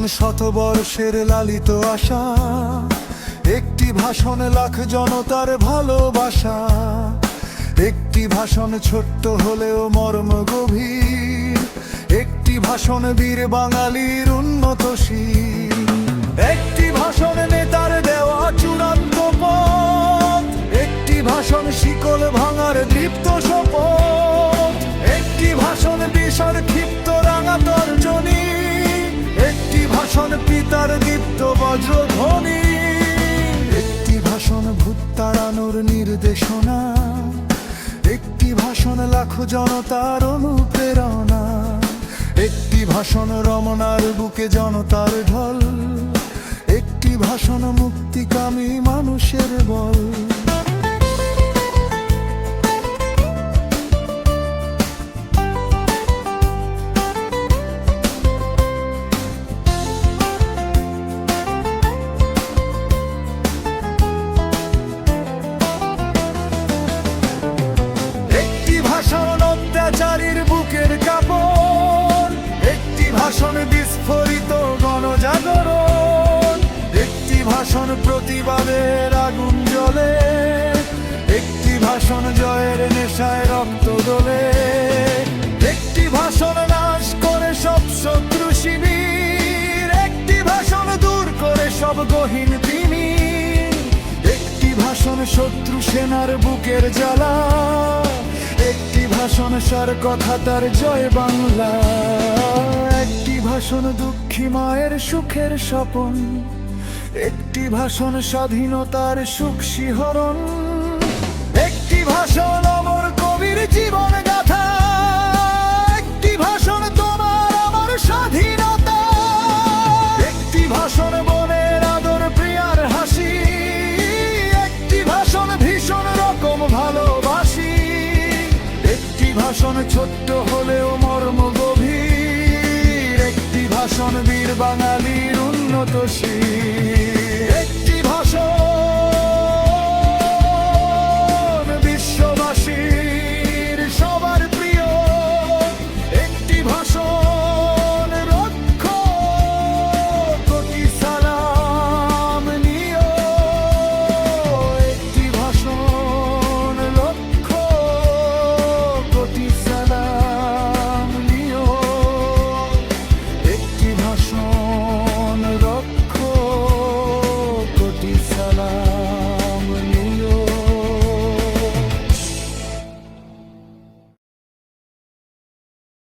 ভাষণ শতবর্ষের লালিত আশা, একটি ভাষণ লাখ জনতার ভালোবাসা, একটি ভাষণ ছোট্ট হলেও মর্ম গভীর, একটি ভাষণ বীর বাঙালির উন্নতশীল, একটি ভাষণ নেতার দেওয়া চূড়ান্ত পথ, একটি ভাষণ শিকল ভাঙার দীপ্ত শপথ, একটি ভাষণ বিষার ক্ষিপ্ত রাঙা তর্জনী, একটি ভাষণ পিতার দীপ্ত বজ্রধ্বনি, একটি ভাষণ ভূত তাড়ানোর নির্দেশনা, একটি ভাষণ লাখো জনতার অনুপ্রেরণা, একটি ভাষণ রমনার বুকে জনতার ঢল, একটি ভাষণ মুক্তিকামী মানুষের বল। ভাষণ অত্যাচারীর বুকের কাপড়, একটি ভাষণ বিস্ফোরিত গণজাগরণ, একটি ভাষণ প্রতিবাদের আগুন জ্বলে, একটি ভাষণ জয়ের নেশায় রক্ত দোলে, একটি ভাষণ নাশ করে সব শত্রু শিবির, একটি ভাষণ দূর করে সব গহীন তিমির, একটি ভাষণ শত্রু সেনার বুকের জ্বালা, একটি ভাষণ সার কথা তার জয় বাংলা, একটি ভাষণ দুঃখী মায়ের সুখের স্বপন, একটি ভাষণ স্বাধীনতার সুখ শিহরণ, একটি ভাষণ অমর কবির জীবন গাথা, একটি ভাষণ তোমার আমার স্বাধীনতা, একটি ভাষণ বনের আদর প্রিয়ার হাসি, একটি ভাষণ ভীষণ রকম ভালোবাসি, একটি ভাষণ ছোট্ট হলেও মর্ম গভীর, একটি ভাষণ বীর বাঙালির উন্নতশীল।